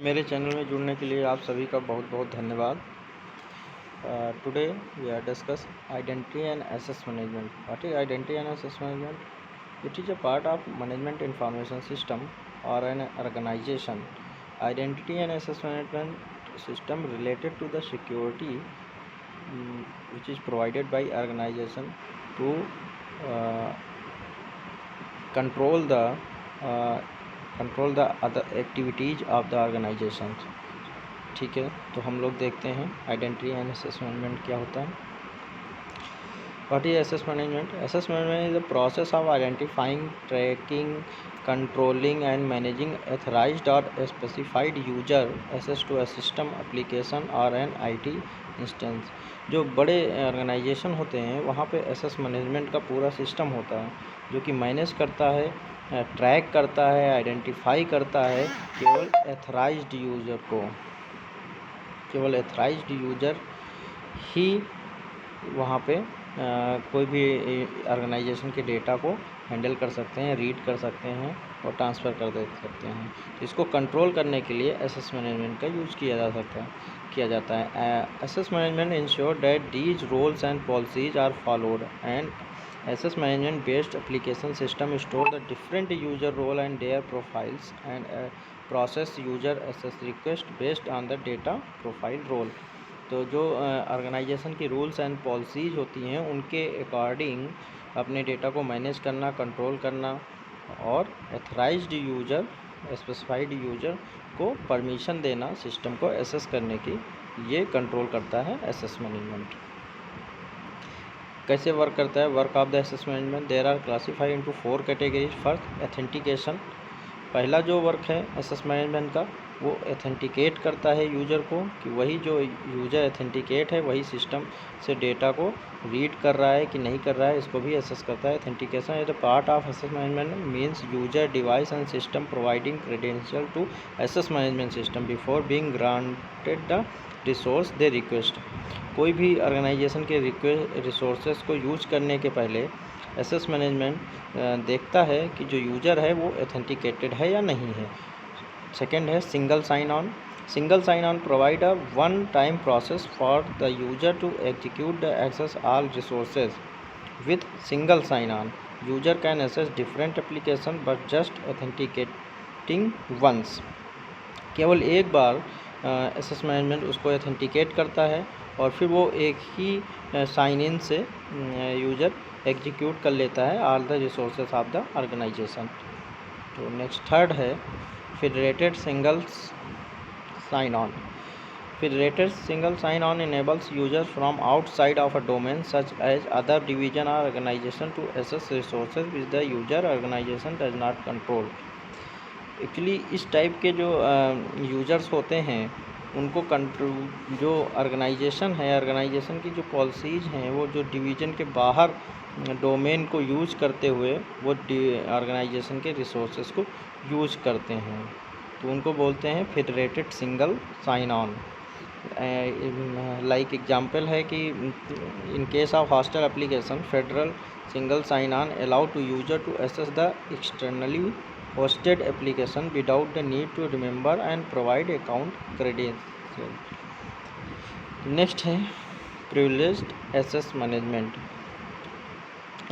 मेरे चैनल में जुड़ने के लिए आप सभी का बहुत बहुत धन्यवाद। Today we are discuss identity and access management. What is identity and access management? It is a part of management information system और an organisation. Identity and access management system related to the security which is provided by organization to uh, control the uh, other activities of the organization. ठीक है, तो हम लोग देखते हैं identity and access management क्या होता है. What is access management? Access management is the process of identifying, tracking, controlling and managing authorized और specified user access to a system, application और एन आईटी इंस्टेंस. जो बड़े ऑर्गेनाइजेशन होते हैं वहाँ पे एसेस मैनेजमेंट का पूरा सिस्टम होता है जो कि मैनेज करता है, ट्रैक करता है, आइडेंटिफाई करता है केवल एथराइज्ड यूज़र को. केवल एथराइज्ड यूज़र ही वहाँ पे कोई भी ऑर्गेनाइजेशन के डेटा को हैंडल कर सकते हैं, रीड कर सकते हैं और ट्रांसफ़र कर दे सकते हैं. तो इसको कंट्रोल करने के लिए एसेस मैनेजमेंट का यूज़ किया जाता है. Access management ensure that these rules and policies are followed and access management based application system store the different user role and their profiles and process user access request based on the data profile role. तो जो organisation की rules and policies होती हैं उनके according अपने data को manage करना, control करना और एथराइज्ड यूजर, स्पेसिफाइड यूजर को परमिशन देना सिस्टम को एसेस करने की, ये कंट्रोल करता है एसेस मैनेजमेंट. कैसे वर्क करता है? Work of the access management. There are classified into 4 categories. First, authentication. पहला जो वर्क है एसेस मैनेजमेंट का वो एथेंटिकेट करता है यूज़र को कि वही जो यूज़र एथेंटिकेट है वही सिस्टम से डेटा को रीड कर रहा है कि नहीं कर रहा है, इसको भी एसेस करता है. Authentication is the part of access management means user, device and system providing credential to access management system before being granted the resource they request. कोई भी ऑर्गेनाइजेशन के रिसोर्सेज को यूज करने के पहले एसेस मैनेजमेंट देखता है कि जो यूज़र है वो एथेंटिकेटेड है या नहीं है. सेकेंड है single sign on. Single sign on provide a one time process for the user to execute the access all resources. With single sign on user can access different application but just authenticating once. केवल एक बार assess management उसको एथेंटिकेट करता है और फिर वो एक ही sign in से यूज़र एग्जीक्यूट कर लेता है all the resources of the organization. तो नेक्स्ट थर्ड है federated single sign on. Federated single sign on enables users from outside of a domain such as other division or organization to access resources which the user organization does not control. Actually इस type के जो users होते हैं उनको control, जो organisation है, organisation की जो पॉलिसीज़ हैं वो जो डिवीज़न के बाहर डोमेन को यूज़ करते हुए वो ऑर्गेनाइजेशन के रिसोर्सेज को यूज़ करते हैं, तो उनको बोलते हैं federated single sign on. Like example है कि in case of hostel application federal single sign on allow to user to access the externally hosted application without the need to remember and provide account credentials. Next है privileged access management.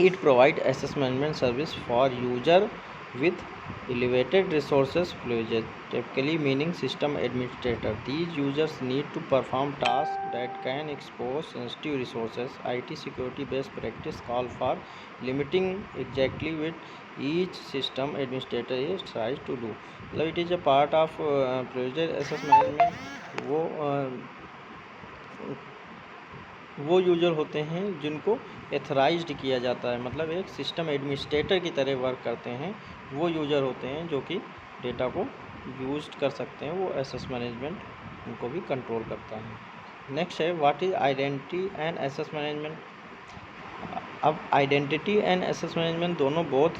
It provides access management service for user with elevated resources privilege, typically meaning system administrator. These users need to perform tasks that can expose sensitive resources. IT security best practice call for limiting exactly with each system administrator is tries to do. मतलब it is a part of privileged access management. वो user होते हैं जिनको एथराइज्ड किया जाता है, मतलब एक सिस्टम एडमिनिस्ट्रेटर की तरह वर्क करते हैं. वो यूज़र होते हैं जो कि डेटा को यूज कर सकते हैं, वो एसेस मैनेजमेंट उनको भी कंट्रोल करता है. नेक्स्ट है what is identity and access management. अब आइडेंटिटी एंड एसेस मैनेजमेंट दोनों बहुत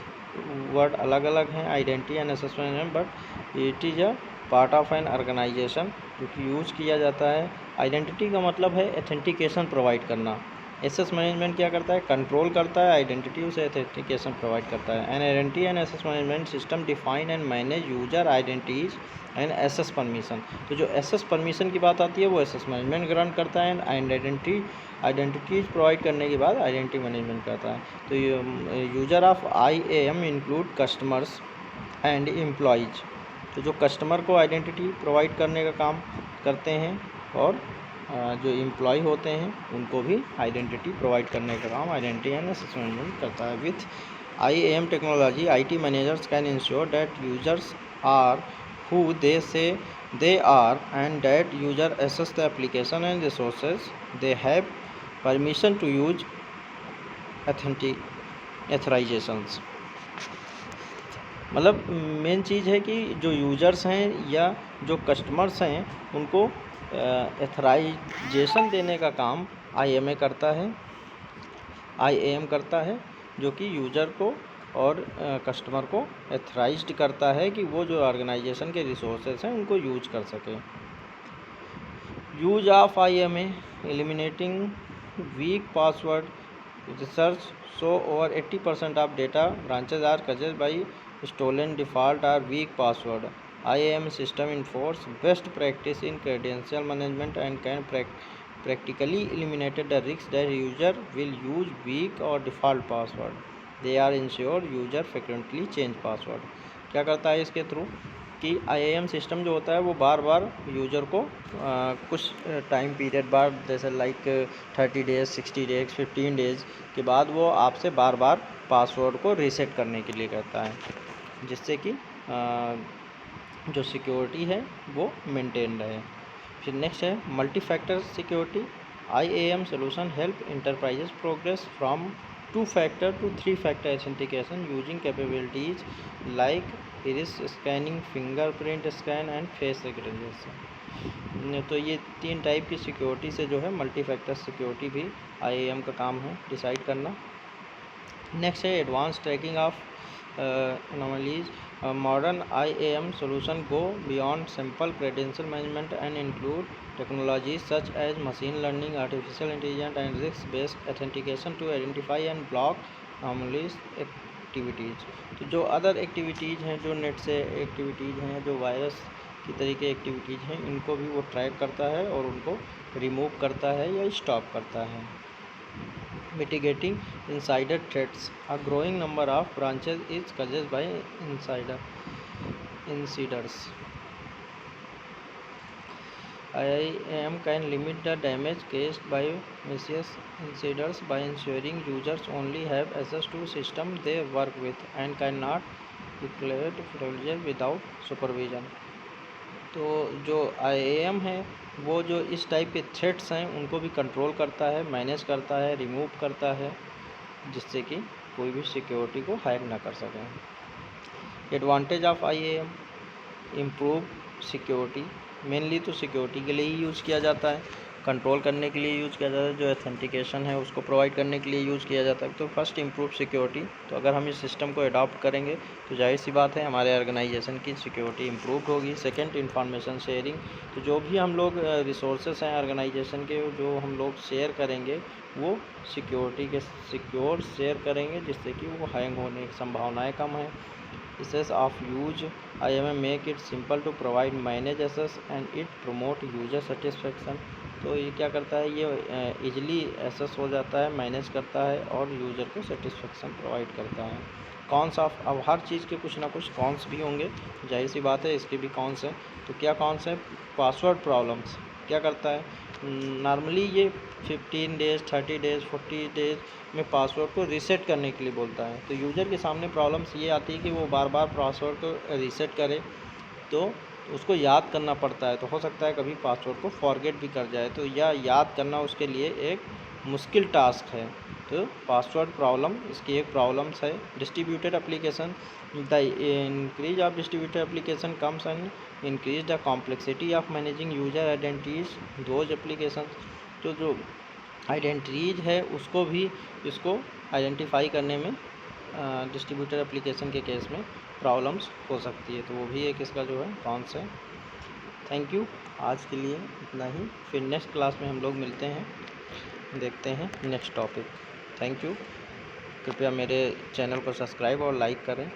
वर्ड अलग अलग हैं. Identity and access management but it is a part of an organization जो कि यूज़ किया जाता है. आइडेंटिटी का मतलब है एथेंटिकेशन प्रोवाइड करना. एसेस मैनेजमेंट क्या करता है, कंट्रोल करता है, आइडेंटिटी उसे ऑथेंटिकेशन प्रोवाइड करता है। An identity and access management system define and manage user identities and access permission. तो जो एसेस परमिशन की बात आती है वो एसेस मैनेजमेंट ग्रांट करता है, एंड आइडेंटिटीज प्रोवाइड करने के बाद आइडेंटिटी मैनेजमेंट करता है। तो user of IAM include customers and employees. तो जो कस्टमर को आइडेंटिटी प्रोवाइड करने का काम करते हैं और जो एम्प्लॉय होते हैं उनको भी आइडेंटिटी प्रोवाइड करने का काम आइडेंटिटी एंड एसेस मैनेजमेंट करता है। With IAM technology IT managers can ensure that users are who they say they are and that user access the application and resources they have permission to use authorizations। मतलब main चीज़ है कि जो users हैं या जो customers हैं उनको एथराइजेशन देने का काम IAM करता है, जो कि यूज़र को और कस्टमर को एथराइज्ड करता है कि वो जो ऑर्गेनाइजेशन के रिसोर्सेज हैं उनको यूज कर सके। Use of IAM eliminating weak password research so over 80% of data branches are caused by stolen default और weak password. IAM system enforce best practice in credential management and can practically eliminate the risk that user will use weak or default password. They are ensure user frequently change password। क्या करता है इसके through कि IAM system जो होता है वो बार बार user को कुछ टाइम पीरियड बाद, जैसे लाइक 30 डेज़ 60 डेज़ 15 डेज़ के बाद वो आपसे बार बार पासवर्ड को रीसेट करने के लिए कहता है, जिससे कि जो सिक्योरिटी है वो मेंटेन रहे। फिर नेक्स्ट है multi factor security. IAM solution help enterprises progress from 2-factor to 3-factor authentication using capabilities like iris scanning, fingerprint scan and face recognition। तो ये 3 टाइप की सिक्योरिटी से जो है मल्टी फैक्टर सिक्योरिटी भी IAM का काम है डिसाइड करना। नेक्स्ट है advance tracking of anomalies। Modern IAM solution go beyond simple credential management and include technologies such as machine learning, artificial intelligence, and risk-based authentication to identify and block anomalous activities। तो जो other activities हैं, जो net से activities हैं, जो virus की तरीके activities हैं, इनको भी वो ट्रैक करता है और उनको रिमूव करता है या स्टॉप करता है। Mitigating insider threats। A growing number of branches is caused by insiders। IAM can limit the damage caused by malicious insiders by ensuring users only have access to system they work with and cannot exploit privileges without supervision। तो जो IAM है वो जो इस type के threats हैं उनको भी कंट्रोल करता है, मैनेज करता है, रिमूव करता है, जिससे कि कोई भी सिक्योरिटी को हैक ना कर सकें। Advantage of IAM improve security. Mainly तो सिक्योरिटी के लिए ही यूज़ किया जाता है, कंट्रोल करने के लिए यूज़ किया जाता है, जो ऑथेंटिकेशन है उसको प्रोवाइड करने के लिए यूज़ किया जाता है। तो फर्स्ट इम्प्रूव सिक्योरिटी। तो अगर हम इस सिस्टम को अडॉप्ट करेंगे तो जाहिर सी बात है हमारे ऑर्गेनाइजेशन की सिक्योरिटी इम्प्रूव होगी। Second information sharing. तो जो भी हम लोग रिसोर्सेस हैं ऑर्गेनाइजेशन के, जो हम लोग शेयर करेंगे वो सिक्योरिटी के सिक्योर शेयर करेंगे, जिससे कि वो हैंग होने की संभावनाएँ कम हैं। Access of use IAM make it simple to provide manage access and it promote user satisfaction। तो ये क्या करता है, ये इजीली एक्सेस हो जाता है, मैनेज करता है और यूज़र को सेटिस्फेक्शन प्रोवाइड करता है। कॉन्स ऑफ, अब हर चीज़ के कुछ ना कुछ कॉन्स भी होंगे, जाहिर सी बात है इसके भी कॉन्स हैं। तो क्या कॉन्स हैं? Password problems. क्या करता है, नॉर्मली ये 15 डेज़ 30 डेज़ 40 डेज़ में पासवर्ड को रीसेट करने के लिए बोलता है। तो यूज़र के सामने प्रॉब्लम्स ये आती है कि वो बार बार पासवर्ड को रीसेट करे तो उसको याद करना पड़ता है। तो हो सकता है कभी पासवर्ड को फॉरगेट भी कर जाए, तो यह याद करना उसके लिए एक मुश्किल टास्क है। तो पासवर्ड प्रॉब्लम इसकी एक प्रॉब्लम्स है। Distributed application. The increase of distributed application comes and increase the complexity of managing user identities those application. तो जो आइडेंटिटीज़ है उसको भी इसको आइडेंटिफाई करने में डिस्ट्रीब्यूटेड एप्लीकेशन के केस में प्रॉब्लम्स हो सकती है। तो वो भी एक इसका जो है कॉन्स है। थैंक यू, आज के लिए इतना ही। फिर नेक्स्ट क्लास में हम लोग मिलते हैं। देखते हैं नेक्स्ट टॉपिक। Thank you. कृपया मेरे चैनल को सब्सक्राइब और लाइक करें।